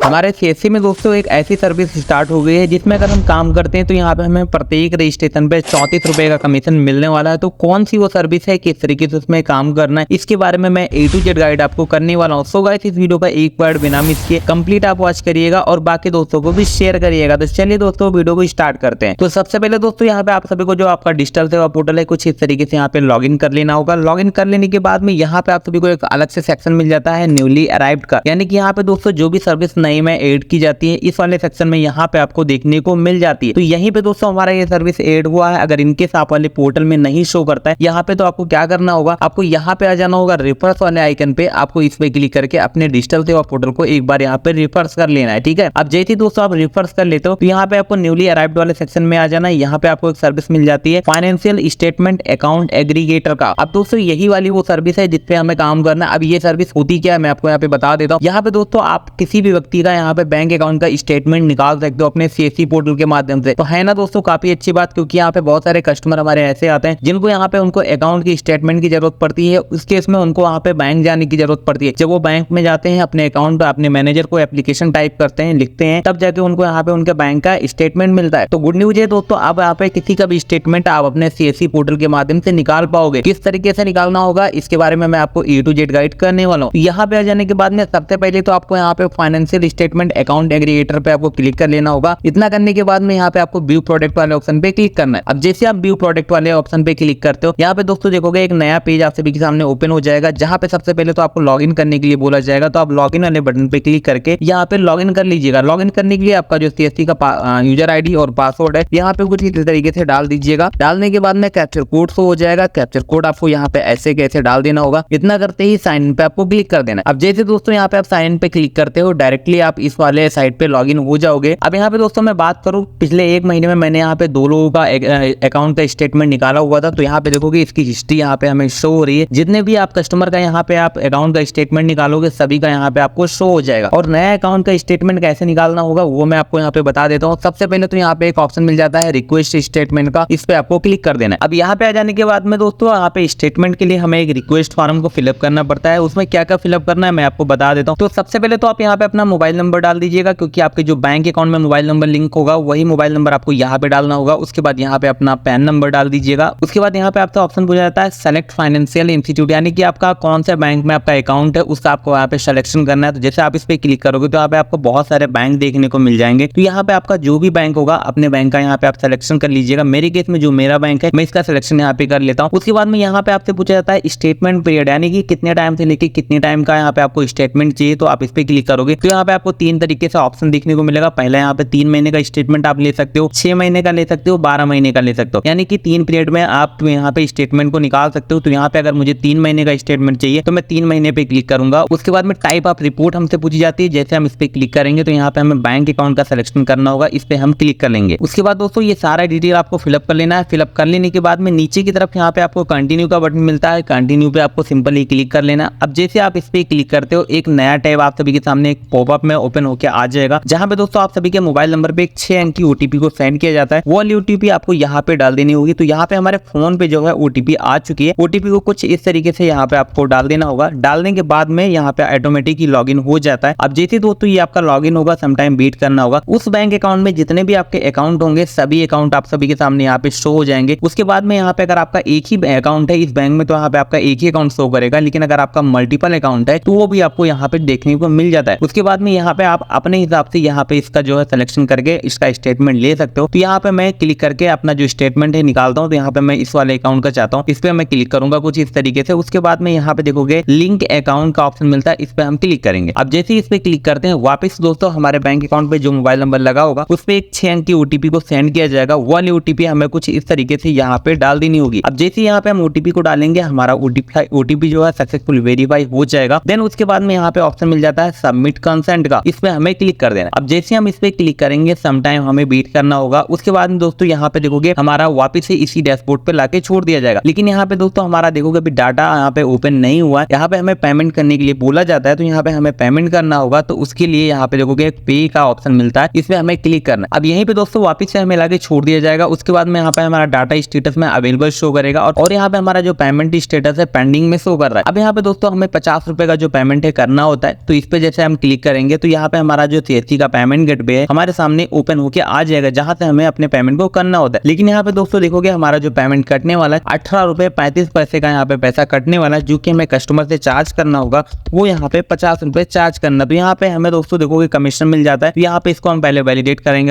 हमारे सीएससी में दोस्तों एक ऐसी सर्विस स्टार्ट हो गई है जिसमें अगर हम काम करते हैं तो यहाँ पे हमें प्रत्येक रजिस्ट्रेशन पे 34 रुपए का कमीशन मिलने वाला है। तो कौन सी वो सर्विस है, किस तरीके से उसमें काम करना है, इसके बारे में मैं A to Z गाइड आपको करने वाला हूँ। सो गाइस, इस वीडियो का एक पार्ट बिना मिस किए कंप्लीट आप वॉच करिएगा और बाकी दोस्तों को भी शेयर करिएगा। तो चलिए दोस्तों वीडियो को स्टार्ट करते हैं। तो सबसे पहले दोस्तों यहाँ पे आप सभी को जो आपका डिजिटल सेवा पोर्टल है कुछ इस तरीके से यहाँ पे लॉग इन कर लेना होगा। लॉग इन कर लेने के बाद में यहाँ पे आप सभी को एक अलग से सेक्शन मिल जाता है न्यूली अराइव्ड का, यानी कि यहाँ पे दोस्तों जो भी सर्विस नई में ऐड की जाती है इस वाले सेक्शन में यहाँ पे आपको देखने को मिल जाती है। तो यहीं पे दोस्तों हमारा ये सर्विस ऐड हुआ है। अगर इनकेस आप वाले पोर्टल में नहीं शो करता है यहाँ पे, तो आपको क्या करना होगा, आपको यहाँ पे आ जाना होगा रिफर्स वाले आइकन पे। आपको इस पे क्लिक करके अपने डिजिटल सेवा पोर्टल को एक बार यहाँ पे रिफर्स कर लेना है, ठीक है। अब जैसे दोस्तों आप रिफर्स कर लेते हो तो यहाँ पे आपको न्यूली अराइव्ड वाले सेक्शन में आ जाना है। यहाँ पे आपको एक सर्विस मिल जाती है फाइनेंशियल स्टेटमेंट अकाउंट एग्रीगेटर का। अब दोस्तों यही वाली वो सर्विस है जिसपे हमें काम करना है। अब ये सर्विस होती क्या है मैं आपको यहाँ पे बता देता हूँ। यहाँ पे दोस्तों आप किसी भी व्यक्ति का यहाँ पे बैंक अकाउंट का स्टेटमेंट निकाल सकते हो अपने सीएससी पोर्टल के माध्यम से। तो है ना दोस्तों काफी अच्छी बात, क्योंकि यहाँ पे बहुत सारे कस्टमर हमारे ऐसे आते हैं जिनको यहाँ पे उनको अकाउंट की स्टेटमेंट की जरूरत पड़ती है। उस केस में उनको वहाँ पे बैंक जाने की जरूरत पड़ती है। जब वो बैंक में जाते हैं अपने अकाउंट पर अपने मैनेजर को एप्लीकेशन टाइप करते हैं, लिखते हैं, तब जाके उनको यहाँ पे उनके बैंक का स्टेटमेंट मिलता है। तो गुड न्यूज है दोस्तों, अब यहाँ पे किसी का भी स्टेटमेंट आप अपने सीएससी पोर्टल के माध्यम से निकाल पाओगे। किस तरीके से निकालना होगा इसके बारे में मैं आपको A to Z गाइड करने वाला हूँ। यहाँ पे आ जाने के बाद में सबसे पहले तो आपको यहाँ पे फाइनेंशियल स्टेटमेंट अकाउंट एग्रीगेटर पे आपको क्लिक कर लेना होगा। इतना करने के बाद में यहाँ पे आपको व्यू प्रोडक्ट वाले ऑप्शन पे क्लिक करना है। अब जैसे आप व्यू प्रोडक्ट वाले ऑप्शन पे क्लिक करते हो यहाँ पे दोस्तों देखोगे एक नया पेज आप सभी के सामने ओपन हो जाएगा, जहाँ पे सबसे पहले तो आपको लॉगिन करने के लिए बोला जाएगा। तो आप लॉगिन वाले बटन पे क्लिक करके यहाँ पे लॉगिन कर लीजिएगा। लॉगिन करने के लिए आपका जो सीएससी का यूजर आईडी और पासवर्ड है यहाँ पे कुछ इस तरीके से डाल दीजिएगा। डालने के बाद में कैप्चर कोड शो हो जाएगा। कैप्चर कोड आपको यहाँ पे ऐसे कैसे डाल देना होगा। इतना करते ही साइन इन पे आपको क्लिक कर देना। अब जैसे दोस्तों यहाँ पे आप साइन इन पे क्लिक करते हो डायरेक्टली आप इस वाले साइट पे लॉगिन हो जाओगे। अब यहाँ पे दोस्तों मैं बात करूँ, पिछले एक महीने में मैंने यहाँ पे 2 लोगों का अकाउंट का स्टेटमेंट निकाला हुआ था। तो यहाँ पे देखोगे इसकी हिस्ट्री यहाँ पे हमें शो हो रही है। जितने भी आप कस्टमर का यहाँ पे आप अकाउंट का स्टेटमेंट निकालोगे सभी का यहाँ पे आपको शो हो जाएगा। और नया अकाउंट का स्टेटमेंट कैसे निकालना होगा वो मैं आपको यहाँ पे बता देता हूँ। सबसे पहले तो यहाँ पे एक ऑप्शन मिल जाता है रिक्वेस्ट स्टेटमेंट का, इस पे आपको क्लिक कर देना है। अब यहाँ पे आ जाने के बाद में दोस्तों यहाँ पे स्टेटमेंट के लिए हमें एक रिक्वेस्ट फॉर्म को फिलअप करना पड़ता है। उसमें क्या क्या फिलअप करना है मैं आपको बता देता हूँ। तो सबसे पहले तो आप यहाँ पे अपना मोबाइल नंबर डाल दीजिएगा, क्योंकि आपके जो बैंक अकाउंट में मोबाइल नंबर लिंक होगा वही मोबाइल नंबर आपको यहाँ पे डालना होगा। उसके बाद यहाँ पे अपना पैन नंबर डाल दीजिएगा। उसके बाद यहाँ पे आपका ऑप्शन पूछा जाता है सेलेक्ट फाइनेंशियल इंस्टीट्यूट, यानी कि आपका कौन से बैंक में आपका अकाउंट है उसका आपको यहाँ पे सिलेक्शन करना है। तो जैसे आप इस पे क्लिक करोगे तो यहाँ पे आपको बहुत सारे बैंक देखने को मिल जाएंगे। तो यहाँ पे आपका जो भी बैंक होगा अपने बैंक का यहाँ पे आप सिलेक्शन कर लीजिएगा। मेरे केस में जो मेरा बैंक है मैं इसका सिलेक्शन यहाँ पे कर लेता हूँ। उसके बाद में यहाँ पे आपसे पूछा जाता है स्टेटमेंट पीरियड, यानी कि कितने टाइम से लेके कितने टाइम का यहाँ पे आपको स्टेटमेंट चाहिए। तो आप इस पे क्लिक करोगे तो यहाँ पे आपको 3 तरीके से ऑप्शन देखने को मिलेगा। पहला यहाँ पे 3 महीने का स्टेटमेंट आप ले सकते हो, 6 महीने का ले सकते हो, 12 महीने का ले सकते हो, यानी कि 3 पीरियड में आप यहाँ पे स्टेटमेंट को निकाल सकते हो। तो यहाँ पे अगर मुझे 3 महीने का स्टेटमेंट चाहिए तो मैं 3 महीने पे क्लिक करूंगा। उसके बाद में टाइप ऑफ रिपोर्ट हमसे पूछी जाती है। जैसे हम इस पे क्लिक करेंगे तो यहाँ पे हमें बैंक अकाउंट का सिलेक्शन करना होगा, इस पे हम क्लिक कर लेंगे। उसके बाद दोस्तों ये सारा डिटेल आपको फिलअप कर लेना है। फिलअप कर लेने के बाद में नीचे की तरफ यहाँ पे आपको कंटिन्यू का बटन मिलता है। कंटिन्यू पे आपको सिंपली क्लिक कर लेना। अब जैसे आप इस पे क्लिक करते हो एक नया टैब आप सभी के सामने एक पॉपअप में ओपन होकर आ जाएगा, जहाँ पे दोस्तों आप सभी के मोबाइल नंबर पे एक 6 अंक की ओटीपी को सेंड किया जाता है। वो वाली ओटीपी आपको यहाँ पे डाल देनी होगी। तो यहाँ पे हमारे फोन पे जो है ओटीपी आ चुकी है। ओटीपी को कुछ इस तरीके से यहाँ पे आपको डाल देना होगा। डालने के बाद में यहाँ पे ऑटोमेटिक लॉगिन हो जाता है। अब जैसे दोस्तों ये आपका लॉगिन होगा, सम टाइम वेट करना होगा। उस बैंक अकाउंट में जितने भी आपके अकाउंट होंगे सभी अकाउंट आप सभी के सामने यहाँ पे शो हो जाएंगे। उसके बाद में यहाँ पे अगर आपका एक ही अकाउंट है इस बैंक में तो यहाँ पे आपका एक ही अकाउंट शो करेगा, लेकिन अगर आपका मल्टीपल अकाउंट है तो वो भी आपको यहाँ पे देखने को मिल जाता है। उसके बाद में यहाँ पे आप अपने हिसाब से यहाँ पे इसका जो है सिलेक्शन करके इसका स्टेटमेंट ले सकते हो। तो यहाँ पे मैं क्लिक करके अपना जो स्टेटमेंट है निकालता हूँ। तो यहाँ पे मैं इस वाले अकाउंट का चाहता हूँ, इस पे मैं क्लिक करूंगा कुछ इस तरीके से। उसके बाद में यहाँ पे देखोगे लिंक अकाउंट का ऑप्शन मिलता है, इस पे हम क्लिक करेंगे। अब जैसे इस पे क्लिक करते हैं वापस दोस्तों हमारे बैंक अकाउंट पे जो मोबाइल नंबर लगा होगा उस पे एक 6 अंक की ओटीपी को सेंड किया जाएगा। वो वाली ओटीपी हमें कुछ इस तरीके से यहाँ पे डाल देनी होगी। अब जैसे यहाँ पे हम ओटीपी को डालेंगे हमारा ओटीपी जो है सक्सेसफुल वेरीफाई हो जाएगा। देन उसके बाद में यहाँ पे ऑप्शन मिल जाता है सबमिट कंसेंट का, इस पे हमें क्लिक कर देना। अब जैसे हम इस पे क्लिक करेंगे सम टाइम हमें वेट करना होगा। उसके बाद में दोस्तों यहाँ पे देखोगे हमारा वापस से इसी डैशबोर्ड पे लाके छोड़ दिया जाएगा। लेकिन यहाँ पे दोस्तों हमारा देखोगे अभी डाटा यहाँ पे ओपन नहीं हुआ है। यहाँ पे हमें पेमेंट करने के लिए बोला जाता है। तो यहाँ पे हमें पेमेंट करना होगा। तो उसके लिए यहाँ पे देखोगे एक पे का ऑप्शन मिलता है, इस पे हमें क्लिक करना। अब यहीं पे दोस्तों वापस से हमें लाके छोड़ दिया जाएगा। उसके बाद में यहाँ पे हमारा डाटा स्टेटस में अवेलेबल शो करेगा और यहाँ पे हमारा जो पेमेंट स्टेटस है पेंडिंग में शो कर रहा है। अब यहाँ पे दोस्तों हमें 50 रुपए का जो पेमेंट है करना होता है। तो इस पे जैसे हम क्लिक करेंगे करेंगे तो यहाँ पे हमारा जो CSC का पेमेंट गेटवे है हमारे सामने ओपन होके आ जाएगा, जहां से हमें अपने पेमेंट को करना होता है। लेकिन यहाँ पे दोस्तों देखोगे हमारा जो पेमेंट कटने वाला है 18.35 का यहाँ पे पैसा कटने वाला है, जो कि हमें कस्टमर से चार्ज करना होगा, वो यहाँ पे 50 रुपए चार्ज करना। तो यहाँ पे हमें दोस्तों देखोगे कमीशन मिल जाता है। तो यहाँ पे इसको हम पहले वैलिडेट करेंगे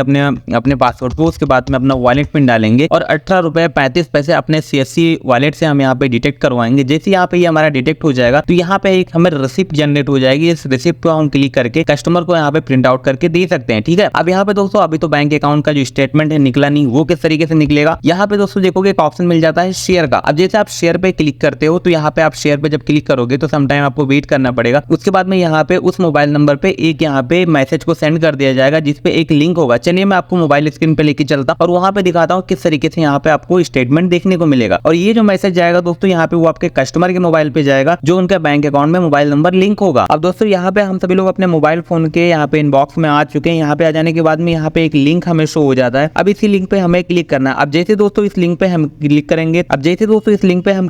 अपने पासवर्ड को, उसके बाद में अपना वॉलेट पिन डालेंगे और 18.35 अपने CSC वॉलेट से हम यहाँ पे डिटेक्ट करवाएंगे। जैसे यहाँ पे ये हमारा डिटेक्ट हो जाएगा तो यहाँ पे एक हमें रिसिप्ट जनरेट हो जाएगी। इस रिसिप्ट को हम क्लिक करके कस्टमर को यहाँ पे प्रिंट आउट करके दे सकते हैं। ठीक है, अब यहाँ पे दोस्तों अभी तो बैंक अकाउंट का जो स्टेटमेंट है निकला नहीं, वो किस तरीके से निकलेगा। यहाँ पे दोस्तों देखोगे एक ऑप्शन मिल जाता है शेयर का। अब जैसे आप शेयर पे क्लिक करते हो तो यहाँ पे आप शेयर पे जब क्लिक करोगे तो सम टाइम आपको वेट करना पड़ेगा। उसके बाद में यहाँ पे उस मोबाइल नंबर पे एक यहाँ पे मैसेज को सेंड कर दिया जाएगा जिसपे एक लिंक होगा। चलिए मैं आपको मोबाइल स्क्रीन पे लेके चलता और वहां पे दिखाता हूँ किस तरीके से यहाँ पे आपको स्टेटमेंट देखने को मिलेगा। और ये जो मैसेज जाएगा दोस्तों यहाँ पे वो आपके कस्टमर के मोबाइल पे जाएगा जो उनका बैंक अकाउंट में मोबाइल नंबर लिंक होगा। अब दोस्तों यहाँ पे हम सभी लोग अपने मोबाइल फोन के यहाँ पे इनबॉक्स में आ चुके हैं। यहाँ पे आ जाने के बाद में यहाँ पे एक लिंक हमें शो हो जाता है। अब इसी लिंक पे हमें क्लिक करना है। अब जैसे दोस्तों इस लिंक पे हम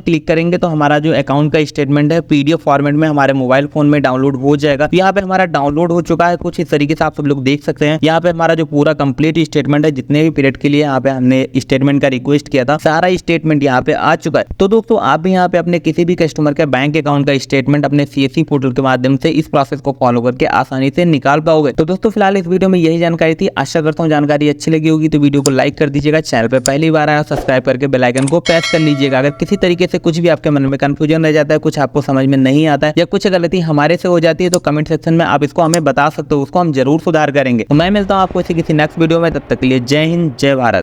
क्लिक करेंगे तो हमारा जो अकाउंट का स्टेटमेंट है PDF फॉर्मेट में हमारे मोबाइल फोन में डाउनलोड हो जाएगा। तो यहाँ पे हमारा डाउनलोड हो चुका है, कुछ इस तरीके से आप सब लोग देख सकते हैं। यहाँ पे हमारा जो पूरा कंप्लीट स्टेटमेंट है, जितने भी पीरियड के लिए यहाँ पे हमने स्टेटमेंट का रिक्वेस्ट किया था, सारा स्टेटमेंट यहाँ पे आ चुका है। तो दोस्तों आप भी यहाँ पे अपने किसी भी कस्टमर का बैंक अकाउंट का स्टेटमेंट अपने CSC पोर्टल के माध्यम से इस प्रोसेस को फॉलो करके आसानी से निकाल पाओगे। तो दोस्तों फिलहाल इस वीडियो में यही जानकारी थी। आशा करता हूँ जानकारी अच्छी लगी होगी। तो वीडियो को लाइक कर दीजिएगा, चैनल पे पहली बार आया सब्सक्राइब करके बेल आइकन को प्रेस कर लीजिएगा। अगर किसी तरीके से कुछ भी आपके मन में कंफ्यूजन रह जाता है, कुछ आपको समझ में नहीं आता है या कुछ गलती हमारे से हो जाती है तो कमेंट सेक्शन में आप इसको हमें बता सकते हो, उसको हम जरूर सुधार करेंगे। तो मैं मिलता हूँ आपको किसी नेक्स्ट वीडियो में, तब तक के लिए जय हिंद, जय भारत।